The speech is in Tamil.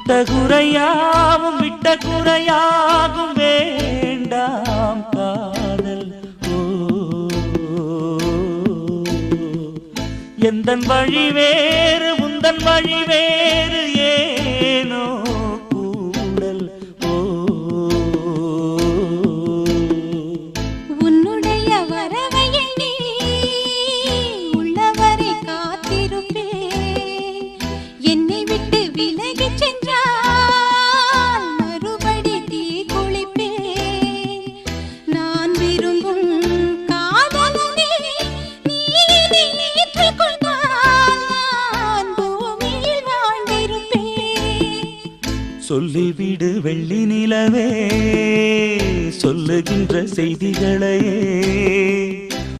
தொட்ட குறையாவும் விட்ட குறையாகும் வேண்டாம் காதல். எந்தன் வழி வேறு உந்தன் வழி வேறு ஏனோ கூடல். உன்னுடைய வரவை எண்ணி உள்ளவரை காத்திருப்பேன். என்னை விட்டு விலகி சென்றால் மறுபடி தீ குளிப்பேன். நான் விரும்பும் காதலனே நீ ஏற்றுக்கொண்டால் நான் பூமியில் வாழ்ந்திருப்பேன். சொல்லிவிடு வெள்ளி நிலவே சொல்லுகின்ற செய்திகளையே